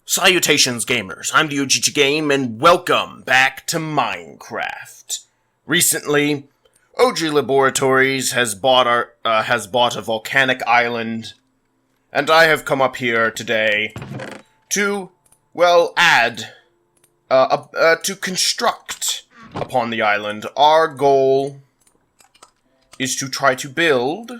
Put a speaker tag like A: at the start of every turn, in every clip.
A: Salutations, gamers. I'm the OgichiGame, and welcome back to Minecraft. Recently, OG Laboratories has bought a volcanic island, and I have come up here today to, well, to construct upon the island. Our goal is to try to build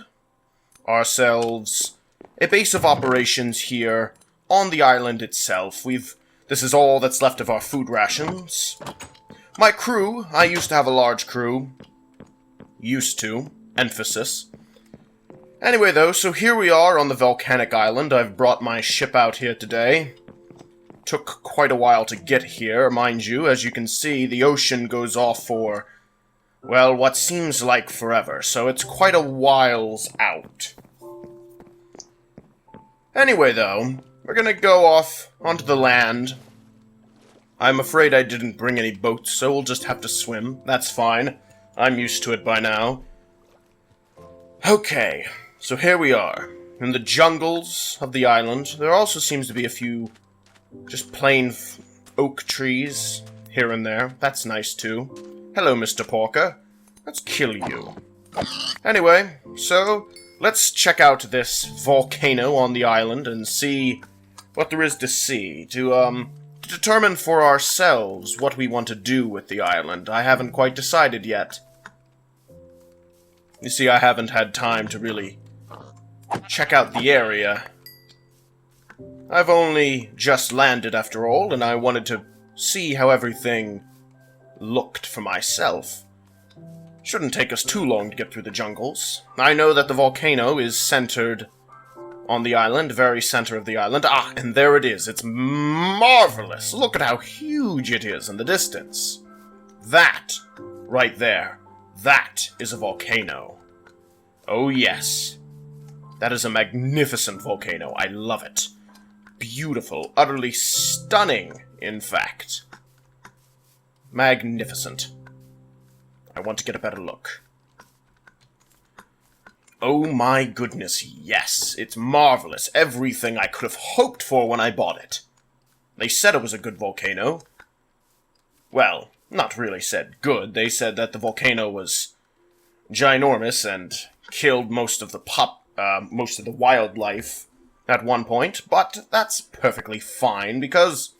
A: ourselves a base of operations here on the island itself. This is all that's left of our food rations. My crew, I used to have a large crew. Used to. Emphasis. Anyway though, so here we are on the volcanic island. I've brought my ship out here today. Took quite a while to get here, mind you. As you can see, the ocean goes off for, well, what seems like forever, so it's quite a whiles out. Anyway though, we're gonna go off onto the land. I'm afraid I didn't bring any boats, so we'll just have to swim. That's fine. I'm used to it by now. Okay, so here we are. In the jungles of the island. There also seems to be a few just plain oak trees here and there. That's nice too. Hello, Mr. Porker. Let's kill you. Anyway, so let's check out this volcano on the island and see what there is to see, to determine for ourselves what we want to do with the island. I haven't quite decided yet. You see, I haven't had time to really check out the area. I've only just landed after all, and I wanted to see how everything looked for myself. Shouldn't take us too long to get through the jungles. I know that the volcano is centered on the island, very center of the island. Ah, and there it is. It's marvelous. Look at how huge it is in the distance. That, right there, that is a volcano. Oh yes. That is a magnificent volcano. I love it. Beautiful, utterly stunning, in fact. Magnificent. I want to get a better look. Oh my goodness, yes. It's marvelous. Everything I could have hoped for when I bought it. They said it was a good volcano. Well, not really said good. They said that the volcano was ginormous and killed most of the wildlife at one point, but that's perfectly fine because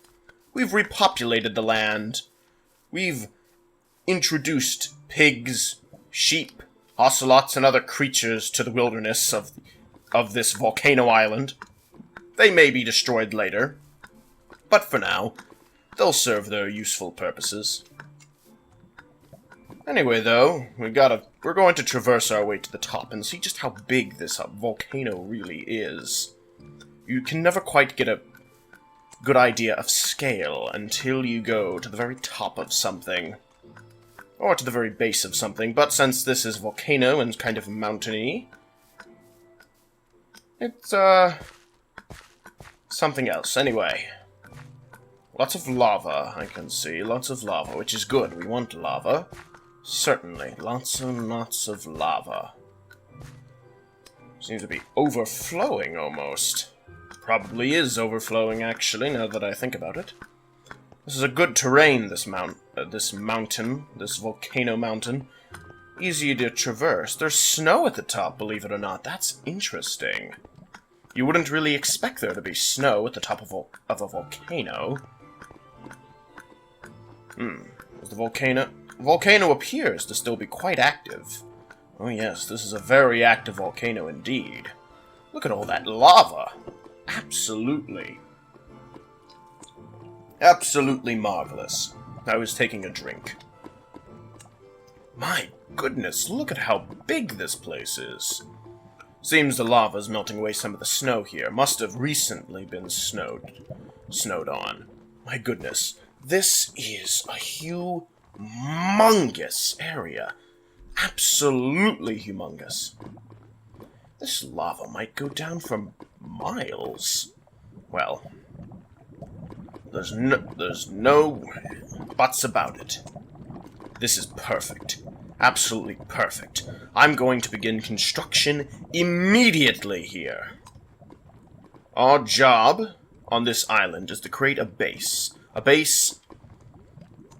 A: we've repopulated the land. We've introduced pigs, sheep, ocelots, and other creatures to the wilderness of this volcano island. They may be destroyed later, but for now, they'll serve their useful purposes. Anyway, though, we're going to traverse our way to the top and see just how big this volcano really is. You can never quite get a good idea of scale until you go to the very top of something. Or to the very base of something, but since this is volcano and kind of mountainy, it's, something else. Anyway, lots of lava, I can see. Lots of lava, which is good. We want lava. Certainly. Lots and lots of lava. Seems to be overflowing, almost. Probably is overflowing, actually, now that I think about it. This is a good terrain, this volcano mountain. Easy to traverse. There's snow at the top, believe it or not. That's interesting. You wouldn't really expect there to be snow at the top of a volcano. The volcano appears to still be quite active. Oh yes, this is a very active volcano indeed. Look at all that lava. Absolutely marvelous. I was taking a drink. My goodness, look at how big this place is. Seems the lava's melting away some of the snow here. Must have recently been snowed on. My goodness, this is a humongous area. Absolutely humongous. This lava might go down for miles. Well, there's no buts about it. This is perfect. Absolutely perfect. I'm going to begin construction immediately here. Our job on this island is to create a base. A base,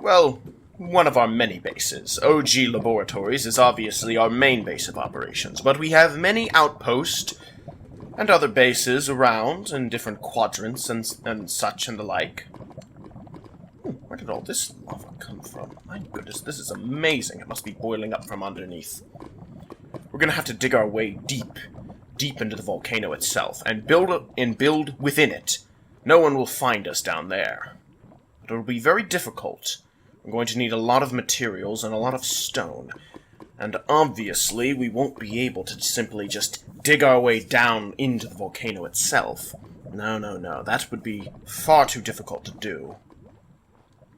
A: well, one of our many bases. OG Laboratories is obviously our main base of operations, but we have many outposts and other bases around in different quadrants and such and the like. Where did all this lava come from? My goodness, this is amazing. It must be boiling up from underneath. We're gonna have to dig our way deep into the volcano itself, and build within it. No one will find us down there. But it'll be very difficult. We're going to need a lot of materials and a lot of stone. And obviously, we won't be able to simply just dig our way down into the volcano itself. No, no, no. That would be far too difficult to do.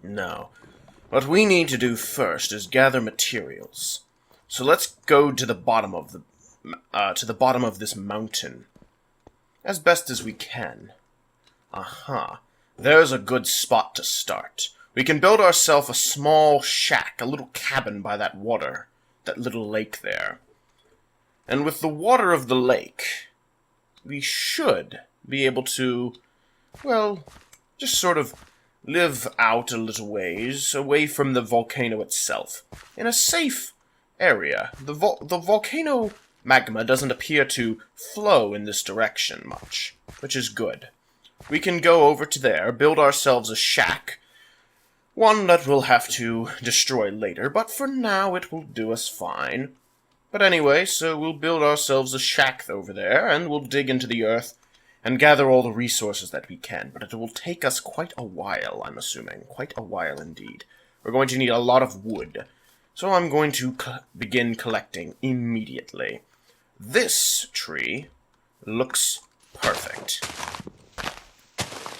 A: No. What we need to do first is gather materials. So let's go to the bottom of this mountain as best as we can. Aha. There's a good spot to start. We can build ourselves a small shack, a little cabin by that water, that little lake there. And with the water of the lake, we should be able to, well, just sort of live out a little ways away from the volcano itself, in a safe area. The volcano magma doesn't appear to flow in this direction much, which is good. We can go over to there, build ourselves a shack, one that we'll have to destroy later, but for now it will do us fine. But anyway, so we'll build ourselves a shack over there, and we'll dig into the earth and gather all the resources that we can, but it will take us quite a while, I'm assuming. Quite a while indeed. We're going to need a lot of wood, so I'm going to begin collecting immediately. This tree looks perfect.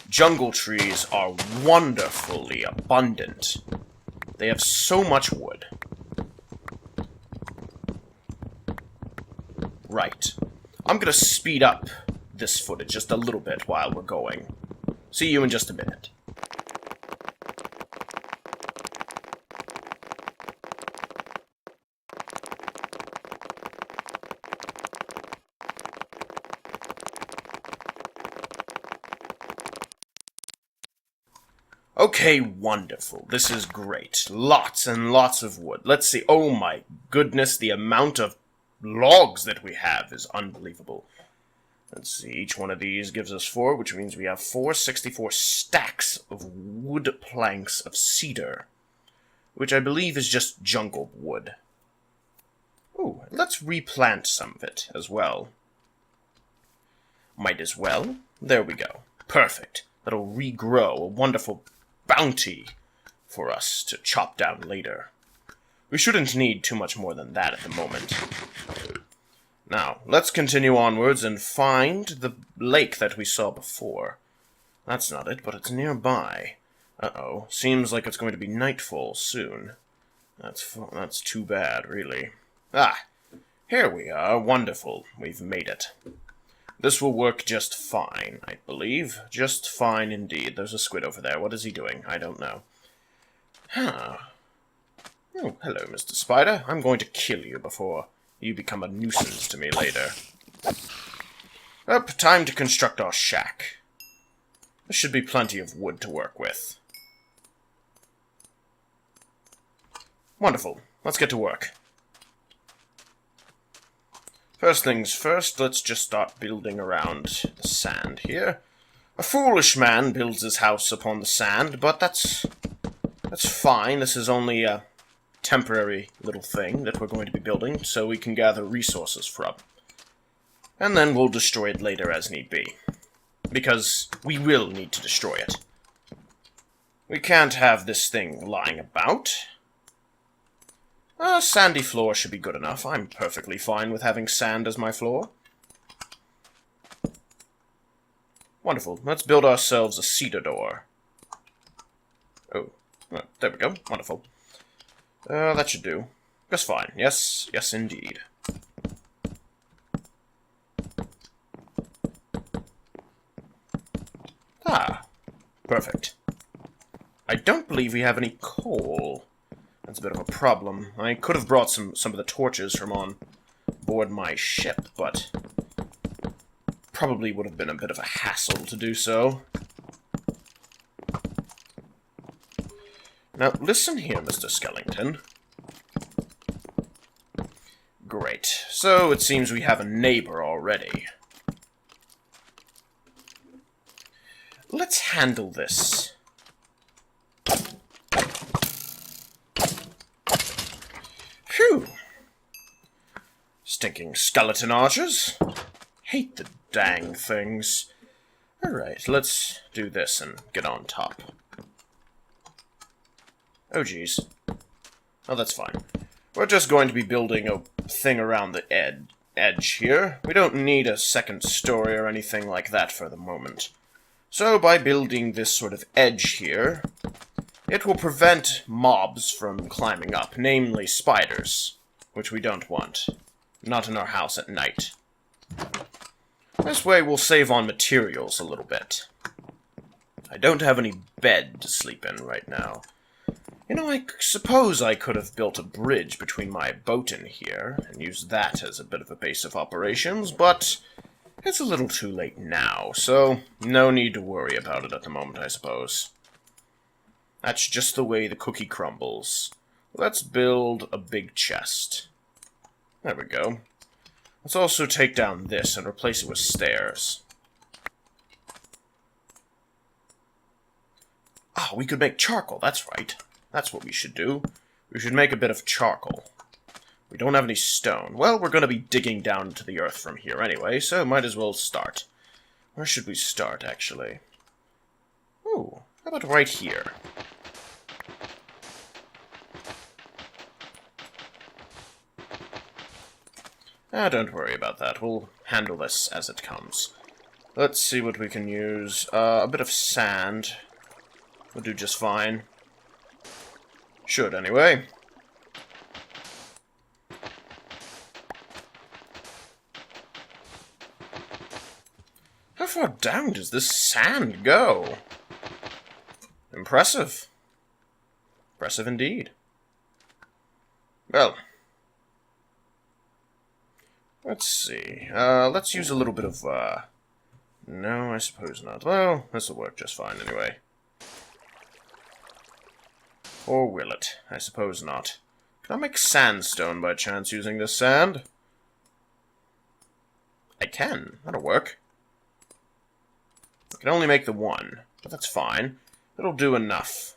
A: Jungle trees are wonderfully abundant. They have so much wood. Right. I'm gonna speed up this footage just a little bit while we're going. See you in just a minute. Okay, wonderful. This is great. Lots and lots of wood. Let's see. Oh my goodness, the amount of logs that we have is unbelievable. Let's see, each one of these gives us 4, which means we have 464 stacks of wood planks of cedar, which I believe is just jungle wood. Ooh, let's replant some of it as well. Might as well. There we go. Perfect. That'll regrow a wonderful bounty for us to chop down later. We shouldn't need too much more than that at the moment. Now, let's continue onwards and find the lake that we saw before. That's not it, but it's nearby. Uh-oh. Seems like it's going to be nightfall soon. That's too bad, really. Ah, here we are. Wonderful. We've made it. This will work just fine, I believe. Just fine indeed. There's a squid over there. What is he doing? I don't know. Huh. Oh, hello, Mr. Spider. I'm going to kill you before you become a nuisance to me later. Up, time to construct our shack. There should be plenty of wood to work with. Wonderful. Let's get to work. First things first, let's just start building around the sand here. A foolish man builds his house upon the sand, but that's fine. This is only a temporary little thing that we're going to be building, so we can gather resources from. And then we'll destroy it later as need be. Because we will need to destroy it. We can't have this thing lying about. A sandy floor should be good enough. I'm perfectly fine with having sand as my floor. Wonderful. Let's build ourselves a cedar door. Oh, there we go. Wonderful. That should do. Just fine. Yes, yes indeed. Ah, perfect. I don't believe we have any coal. That's a bit of a problem. I could have brought some of the torches from on board my ship, but probably would have been a bit of a hassle to do so. Now, listen here, Mr. Skellington. Great. So, it seems we have a neighbor already. Let's handle this. Phew. Stinking skeleton archers. Hate the dang things. Alright, let's do this and get on top. Oh, geez. Oh, that's fine. We're just going to be building a thing around the edge here. We don't need a second story or anything like that for the moment. So, by building this sort of edge here, it will prevent mobs from climbing up, namely spiders, which we don't want. Not in our house at night. This way we'll save on materials a little bit. I don't have any bed to sleep in right now. You know, I suppose I could have built a bridge between my boat and here, and used that as a bit of a base of operations, but it's a little too late now, so no need to worry about it at the moment, I suppose. That's just the way the cookie crumbles. Let's build a big chest. There we go. Let's also take down this and replace it with stairs. Ah, we could make charcoal, that's right. That's what we should do. We should make a bit of charcoal. We don't have any stone. Well, we're going to be digging down into the earth from here anyway, so might as well start. Where should we start, actually? Ooh, how about right here? Ah, don't worry about that. We'll handle this as it comes. Let's see what we can use. A bit of sand will do just fine. Should, anyway. How far down does this sand go? Impressive. Impressive indeed. Well, let's see. Let's use a little bit of, no, I suppose not. Well, this'll work just fine anyway. Or will it? I suppose not. Can I make sandstone by chance using this sand? I can. That'll work. I can only make the one, but that's fine. It'll do enough.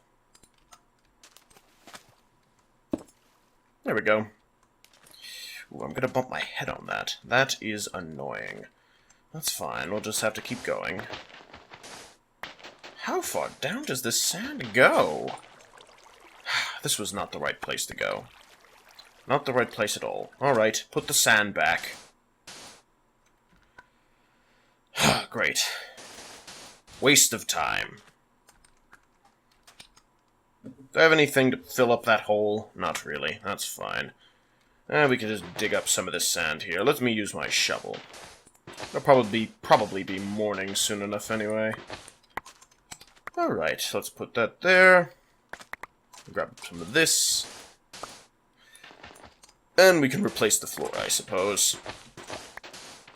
A: There we go. Ooh, I'm gonna bump my head on that. That is annoying. That's fine. We'll just have to keep going. How far down does this sand go? This was not the right place to go. Not the right place at all. Alright, put the sand back. Great. Waste of time. Do I have anything to fill up that hole? Not really. That's fine. We can just dig up some of this sand here. Let me use my shovel. It'll probably be morning soon enough anyway. Alright, let's put that there. Grab some of this. And we can replace the floor, I suppose.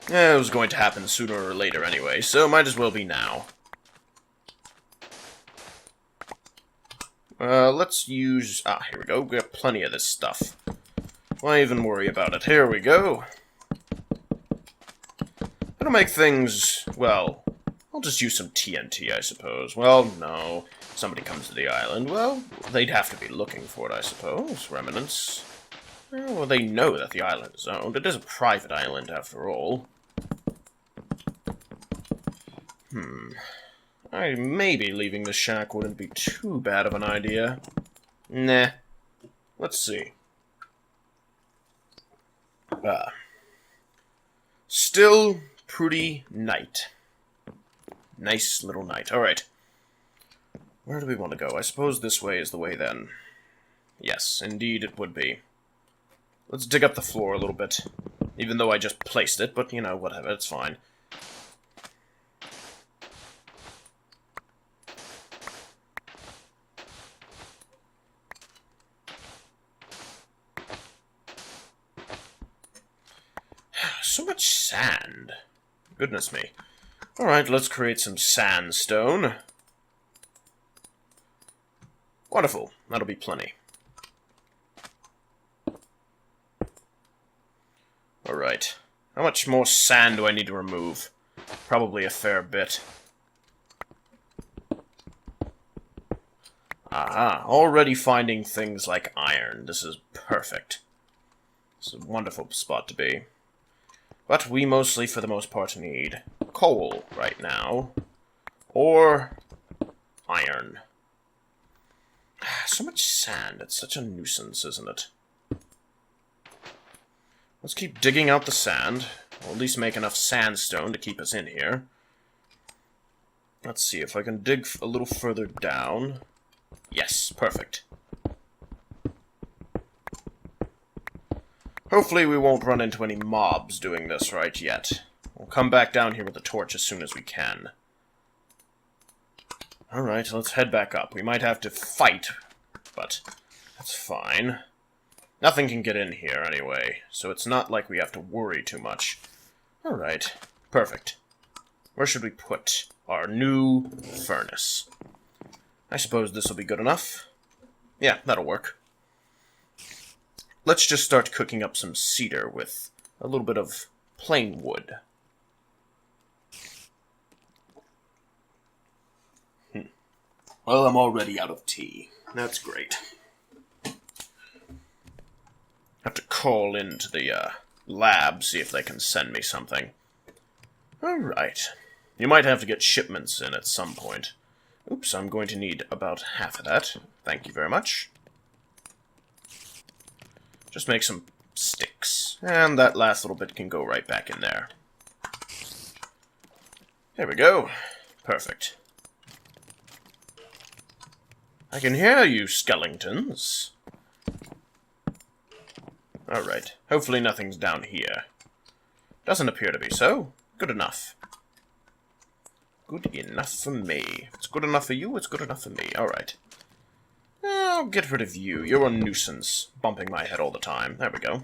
A: Yeah, it was going to happen sooner or later anyway, so might as well be now. Let's use... Ah, here we go. We got plenty of this stuff. Why even worry about it? Here we go. That'll make things... Well, I'll just use some TNT, I suppose. Well, no. Somebody comes to the island. Well, they'd have to be looking for it, I suppose. Remnants. Well, they know that the island is owned. It is a private island, after all. Maybe leaving the shack wouldn't be too bad of an idea. Nah. Let's see. Still pretty night. Nice little night. Alright. Where do we want to go? I suppose this way is the way then. Yes, indeed it would be. Let's dig up the floor a little bit. Even though I just placed it, but, you know, whatever, it's fine. So much sand. Goodness me. Alright, let's create some sandstone. Wonderful. That'll be plenty. Alright. How much more sand do I need to remove? Probably a fair bit. Aha. Already finding things like iron. This is perfect. This is a wonderful spot to be. But we mostly, for the most part, need coal right now. Or iron. So much sand. It's such a nuisance, isn't it? Let's keep digging out the sand. Or at least make enough sandstone to keep us in here. Let's see if I can dig a little further down. Yes, perfect. Hopefully we won't run into any mobs doing this right yet. We'll come back down here with the torch as soon as we can. Alright, let's head back up. We might have to fight, but that's fine. Nothing can get in here anyway, so it's not like we have to worry too much. Alright, perfect. Where should we put our new furnace? I suppose this will be good enough. Yeah, that'll work. Let's just start cooking up some cedar with a little bit of plain wood. Well, I'm already out of tea. That's great. Have to call into the lab, see if they can send me something. Alright. You might have to get shipments in at some point. Oops, I'm going to need about half of that. Thank you very much. Just make some sticks. And that last little bit can go right back in there. There we go. Perfect. I can hear you, skeletons. Alright. Hopefully nothing's down here. Doesn't appear to be so. Good enough. Good enough for me. If it's good enough for you, it's good enough for me. Alright. I'll get rid of you. You're a nuisance. Bumping my head all the time. There we go.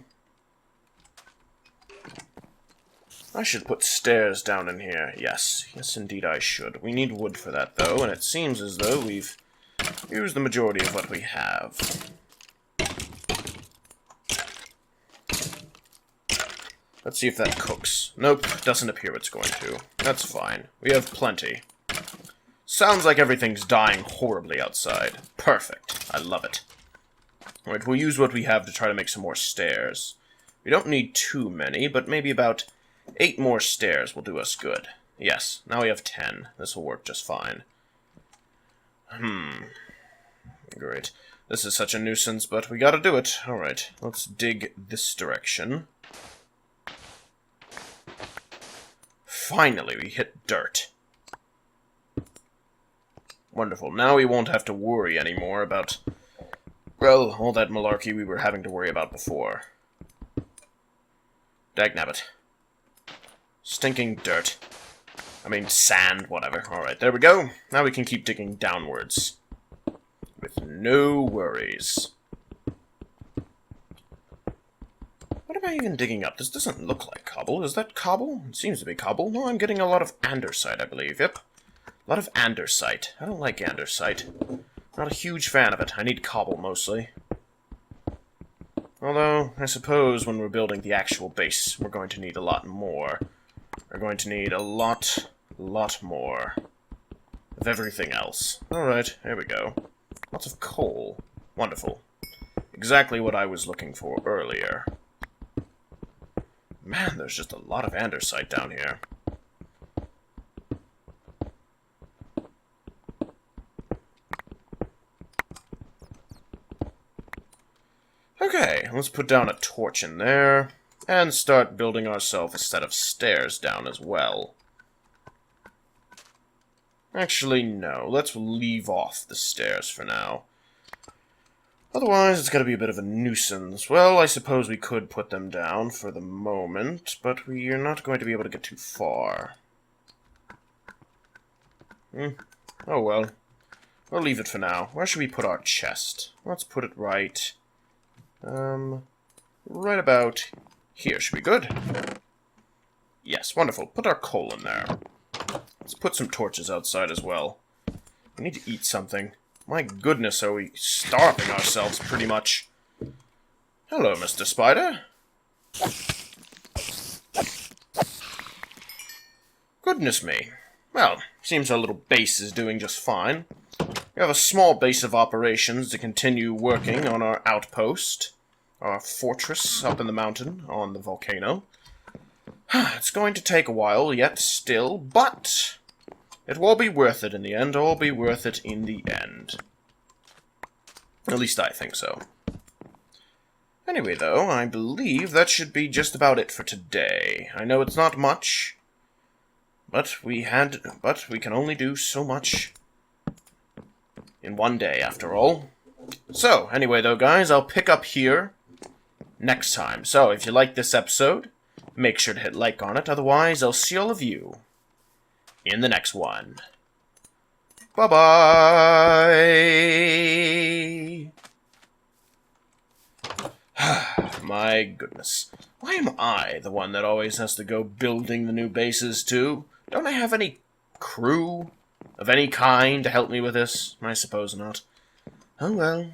A: I should put stairs down in here. Yes. Yes, indeed I should. We need wood for that, though, and it seems as though we've used the majority of what we have. Let's see if that cooks. Nope, doesn't appear it's going to. That's fine. We have plenty. Sounds like everything's dying horribly outside. Perfect. I love it. Alright, we'll use what we have to try to make some more stairs. We don't need too many, but maybe about 8 more stairs will do us good. Yes, now we have 10. This will work just fine. Great. This is such a nuisance, but we gotta do it. Alright, let's dig this direction. Finally, we hit dirt. Wonderful. Now we won't have to worry anymore about, well, all that malarkey we were having to worry about before. Dagnabbit. Stinking dirt. I mean, sand, whatever. Alright, there we go. Now we can keep digging downwards. With no worries. What am I even digging up? This doesn't look like cobble. Is that cobble? It seems to be cobble. No, I'm getting a lot of andesite, I believe. Yep. A lot of andesite. I don't like andesite. Not a huge fan of it. I need cobble, mostly. Although, I suppose when we're building the actual base, we're going to need a lot more. We're going to need a lot more of everything else. Alright, here we go. Lots of coal. Wonderful. Exactly what I was looking for earlier. Man, there's just a lot of andesite down here. Okay, let's put down a torch in there, and start building ourselves a set of stairs down as well. Actually, no, let's leave off the stairs for now. Otherwise, it's going to be a bit of a nuisance. Well, I suppose we could put them down for the moment, but we are not going to be able to get too far. Oh well. We'll leave it for now. Where should we put our chest? Let's put it right about here. Should be good. Yes, wonderful. Put our coal in there. Let's put some torches outside as well. We need to eat something. My goodness, are we starving ourselves pretty much. Hello, Mr. Spider. Goodness me. Well, seems our little base is doing just fine. We have a small base of operations to continue working on our outpost, our fortress up in the mountain on the volcano. It's going to take a while yet still, but it will be worth it in the end. It will be worth it in the end. At least I think so. Anyway, though, I believe that should be just about it for today. I know it's not much, but we can only do so much in one day, after all. So, anyway, though, guys, I'll pick up here next time. So, if you like this episode, make sure to hit like on it. Otherwise, I'll see all of you in the next one. Bye-bye! My goodness. Why am I the one that always has to go building the new bases, too? Don't I have any crew of any kind to help me with this? I suppose not. Oh well.